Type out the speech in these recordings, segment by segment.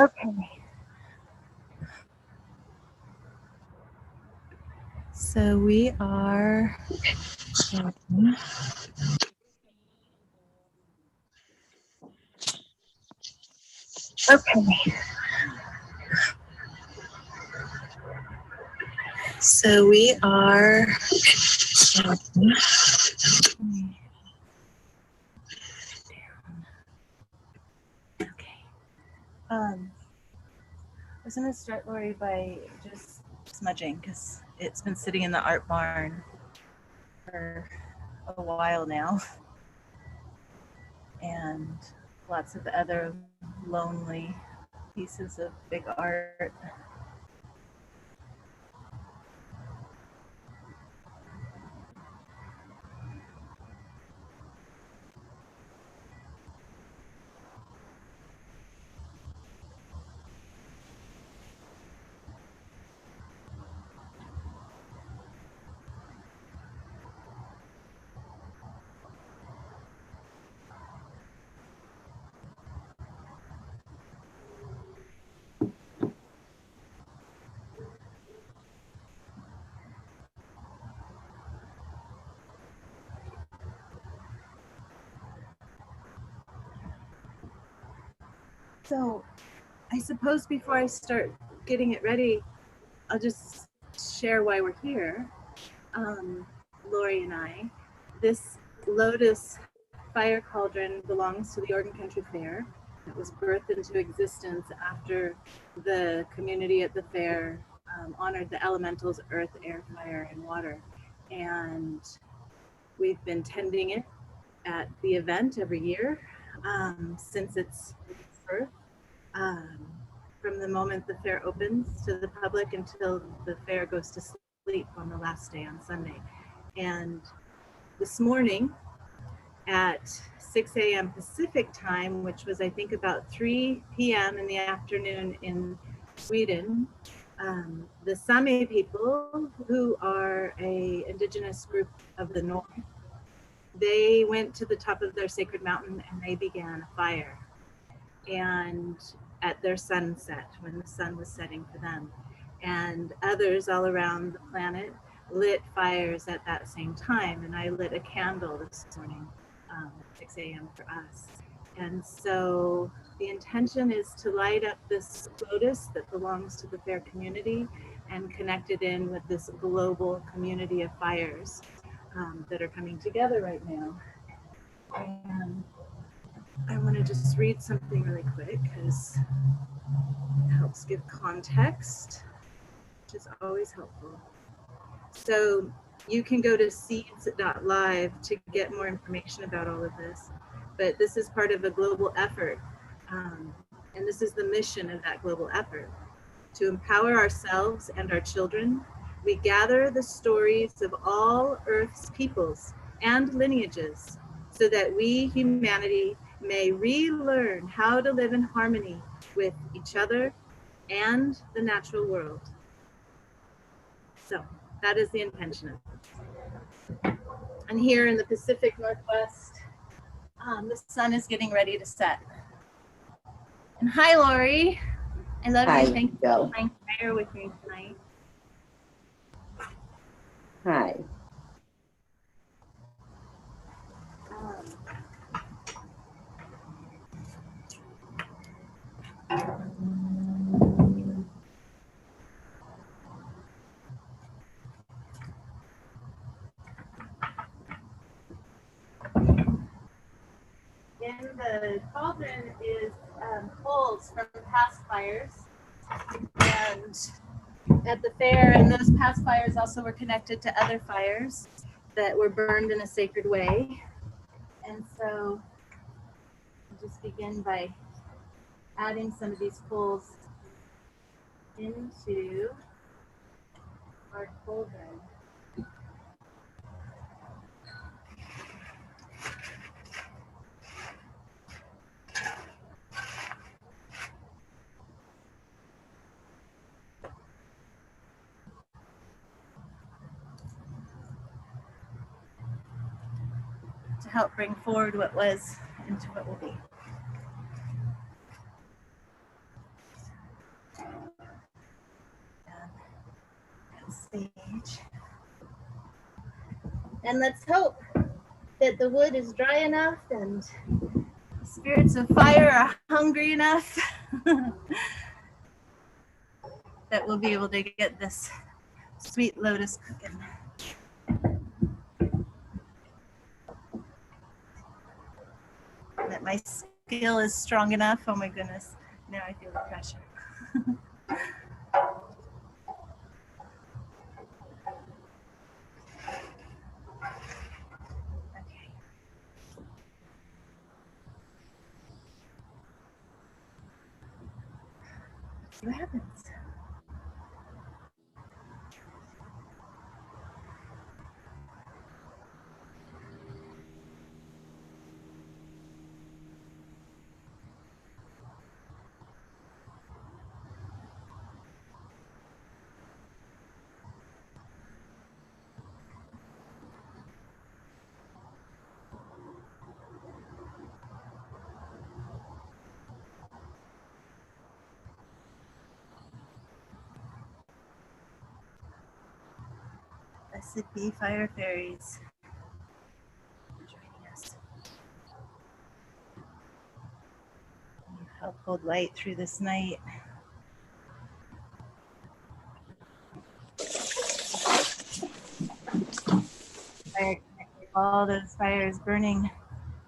Okay. So we are. Okay. So we are. Okay. I was going to start, Lori, by just smudging because it's been sitting in the art barn for a while now, and lots of other lonely pieces of big art. So I suppose before I start getting it ready, I'll just share why we're here. Lori and I. This Lotus fire cauldron belongs to the Oregon Country Fair. It was birthed into existence after the community at the fair honored the elementals, earth, air, fire, and water. And we've been tending it at the event every year since its birth. From the moment the fair opens to the public until the fair goes to sleep on the last day on Sunday. And this morning at 6 a.m. Pacific time, which was I think about 3 p.m. in the afternoon in Sweden, the Sami people, who are an indigenous group of the north, they went to the top of their sacred mountain and they began a fire. And at their sunset, when the sun was setting for them. And others all around the planet lit fires at that same time. And I lit a candle this morning, 6 a.m. for us. And so the intention is to light up this Lotus that belongs to the fair community and connect it in with this global community of fires that are coming together right now. And I want to just read something really quick because it helps give context, which is always helpful. So you can go to seeds.live to get more information about all of this. But this is part of a global effort. And this is the mission of that global effort. To empower ourselves and our children, we gather the stories of all Earth's peoples and lineages so that we, humanity, may relearn how to live in harmony with each other and the natural world. So that is the intention of this. And here in the Pacific Northwest, the sun is getting ready to set. And hi, Lori. I love you. Thank you for playing fire with me tonight. Hi. In the cauldron is coals from past fires, and at the fair, and those past fires also were connected to other fires that were burned in a sacred way. And so I'll just begin by adding some of these coals into our cauldron. To help bring forward what was into what will be. And let's hope that the wood is dry enough and the spirits of fire are hungry enough that we'll be able to get this sweet lotus cooking. That my skill is strong enough. Oh my goodness. Now I feel the pressure. Okay. See what happens. Blessed be fire fairies for joining us. Help hold light through this night. Fire, all those fires burning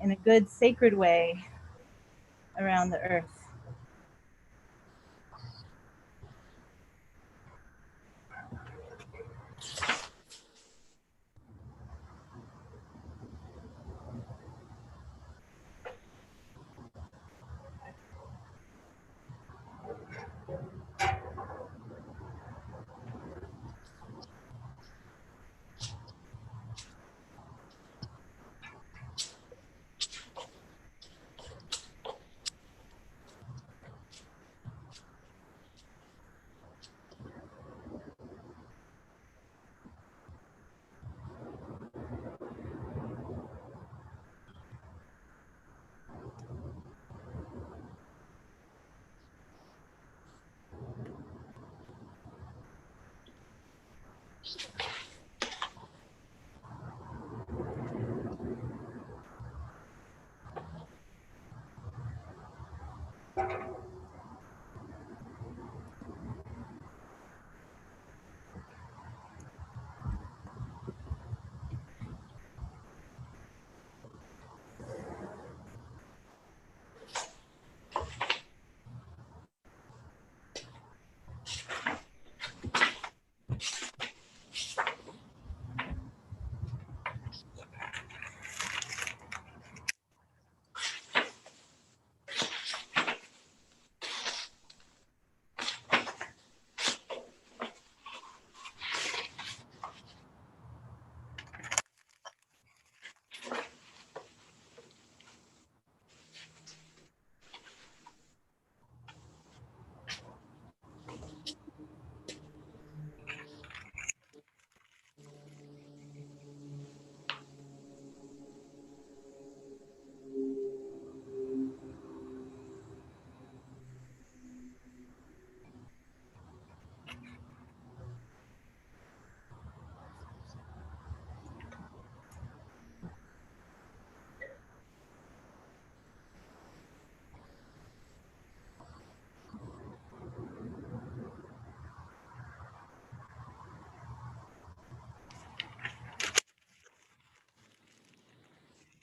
in a good sacred way around the earth.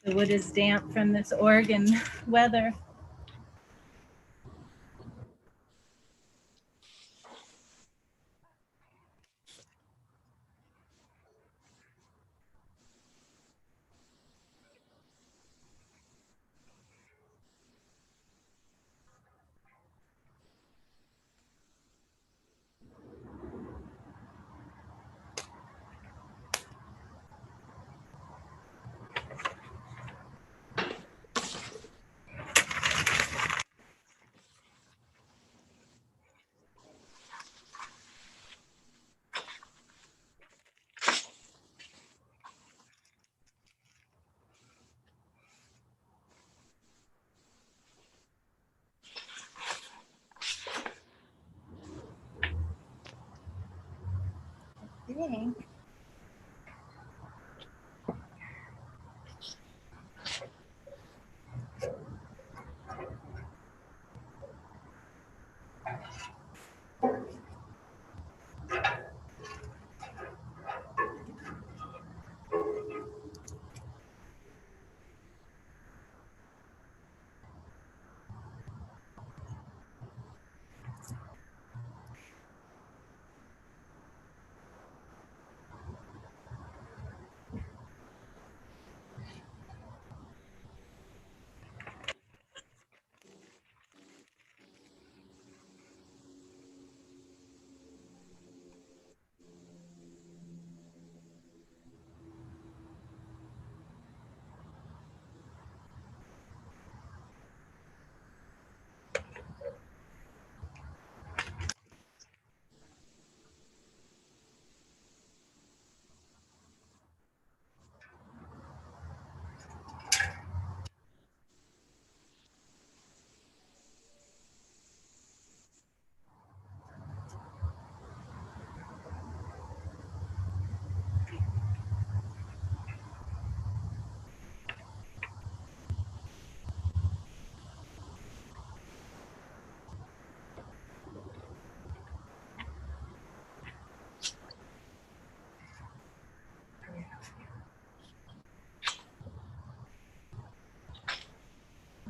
The wood is damp from this Oregon weather. I think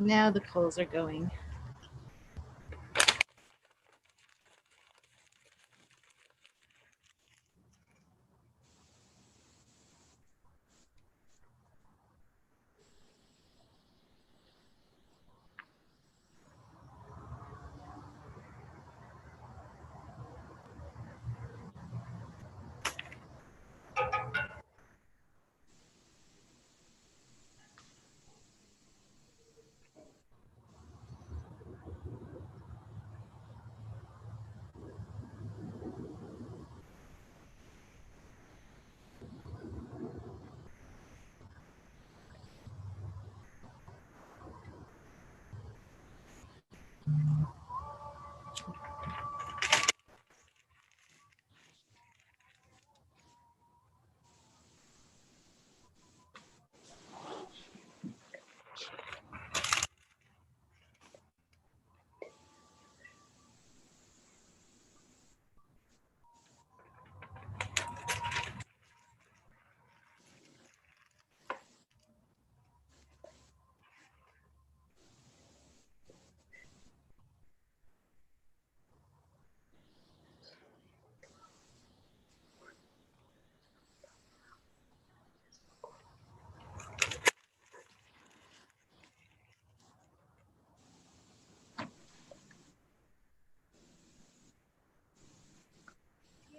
Now the coals are going.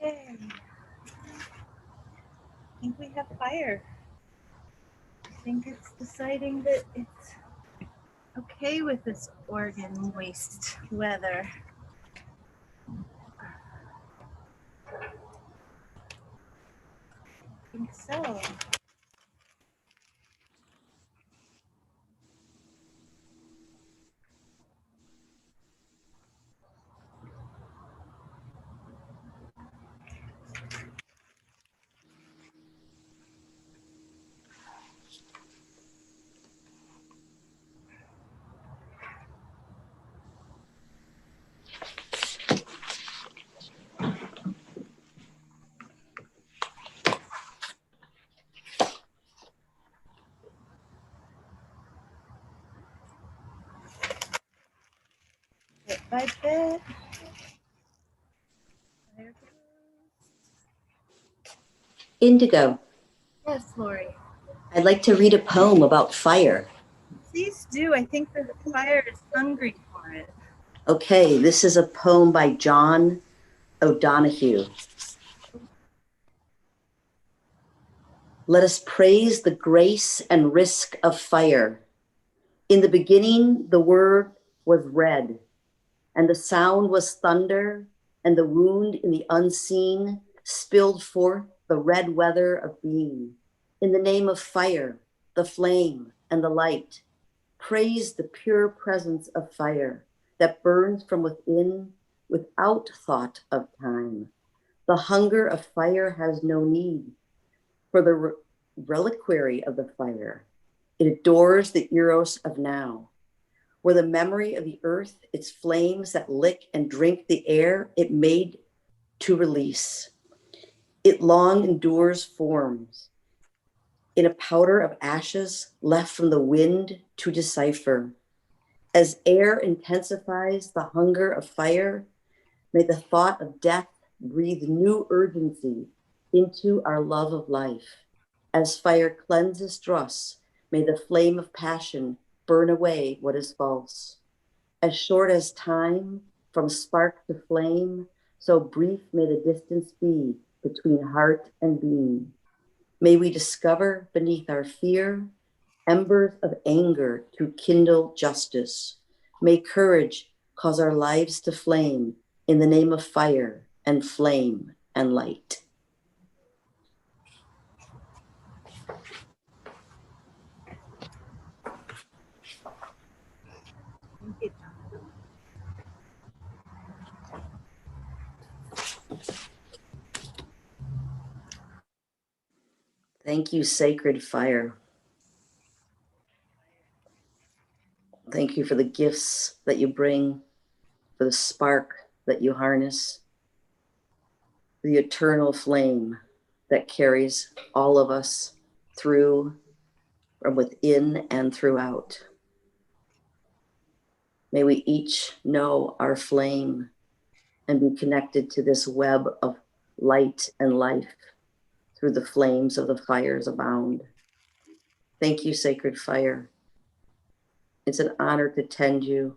Yay. I think we have fire. I think it's deciding that it's okay with this Oregon waste weather. I think so. Bit by bit. There it goes. Indigo, Yes, Lori. I'd like to read a poem about fire. Please do. I think the fire is hungry for it. Okay, this is a poem by John O'Donohue. Let us praise the grace and risk of fire. In the beginning, the word was red, and the sound was thunder, and the wound in the unseen spilled forth the red weather of being. In the name of fire, the flame, and the light, praise the pure presence of fire that burns from within without thought of time. The hunger of fire has no need for the reliquary of the fire. It adores the eros of now, where the memory of the earth, its flames that lick and drink the air it made to release. It long endures forms in a powder of ashes left from the wind to decipher. As air intensifies the hunger of fire, may the thought of death breathe new urgency into our love of life. As fire cleanses dross, may the flame of passion burn away what is false. As short as time, from spark to flame, so brief may the distance be between heart and being. May we discover beneath our fear embers of anger to kindle justice. May courage cause our lives to flame in the name of fire and flame and light. Thank you, John. Thank you, sacred fire. Thank you for the gifts that you bring, for the spark that you harness, the eternal flame that carries all of us through, from within and throughout. May we each know our flame and be connected to this web of light and life through the flames of the fires abound. Thank you, sacred fire. It's an honor to tend you.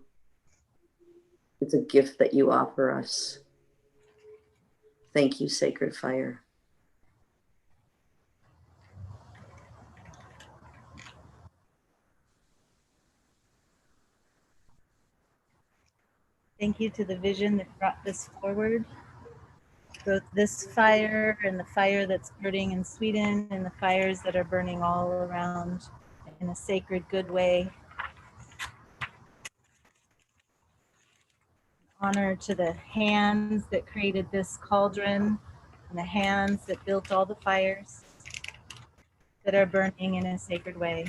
It's a gift that you offer us. Thank you, sacred fire. Thank you to the vision that brought this forward. Both this fire and the fire that's burning in Sweden and the fires that are burning all around in a sacred, good way. Honor to the hands that created this cauldron and the hands that built all the fires that are burning in a sacred way.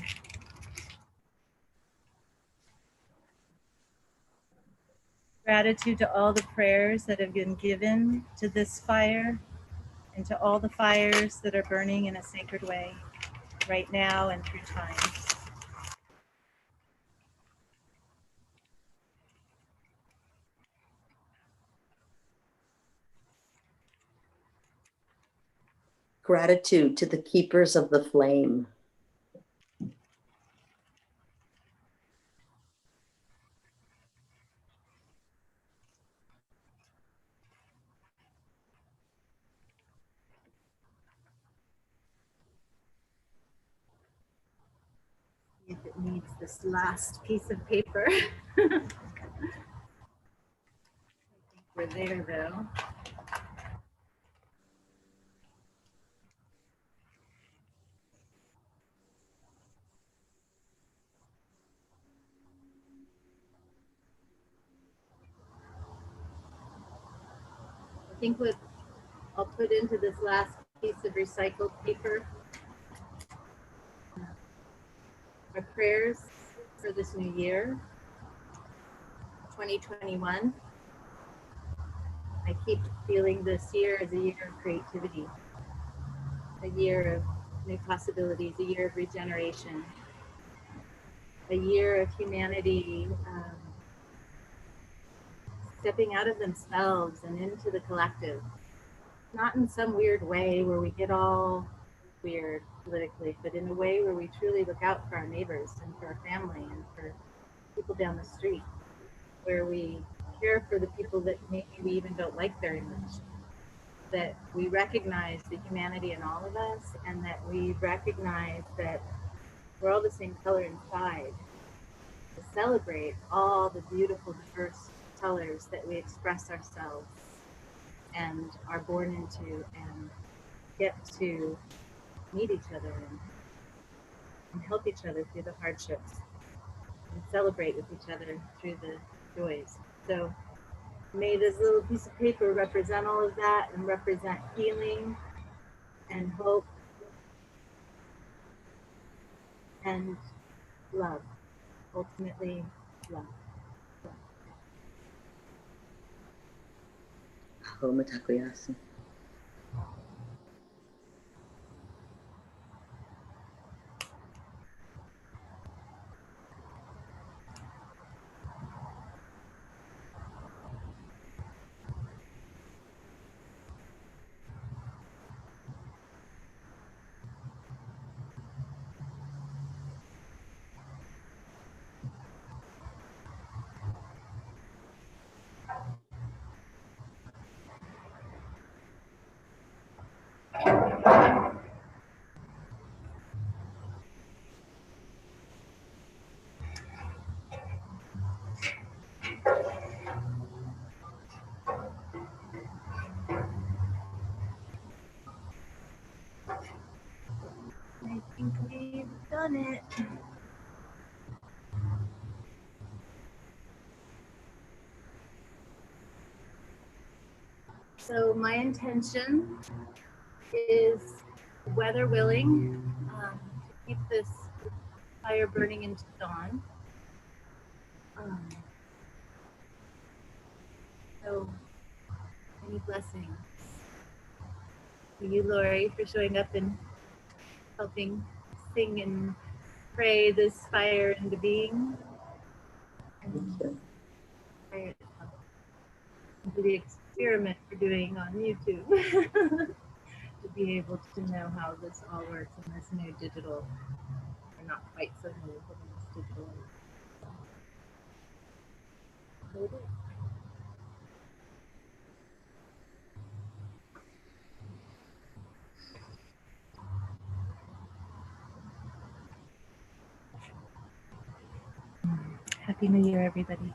Gratitude to all the prayers that have been given to this fire and to all the fires that are burning in a sacred way right now and through time. Gratitude to the keepers of the flame. If it needs this last piece of paper. We're there though. I think what I'll put into this last piece of recycled paper are prayers for this new year, 2021. I keep feeling this year as a year of creativity, a year of new possibilities, a year of regeneration, a year of humanity stepping out of themselves and into the collective. Not in some weird way where we get all weird politically, but in a way where we truly look out for our neighbors and for our family and for people down the street, where we care for the people that maybe we even don't like very much, that we recognize the humanity in all of us, and that we recognize that we're all the same color inside, to celebrate all the beautiful, diverse colors that we express ourselves and are born into, and get to meet each other and help each other through the hardships and celebrate with each other through the joys. So may this little piece of paper represent all of that and represent healing and hope and love, ultimately love. Homa Takoyasi. I think we've done it. So my intention is, weather willing, to keep this fire burning into dawn. So many blessings to you, Lori, for showing up and helping sing and pray this fire into being. Thank you. the experiment we're doing on YouTube to be able to know how this all works in this new digital, or not quite so new, but in this digital age. So it is. Happy New Year, everybody.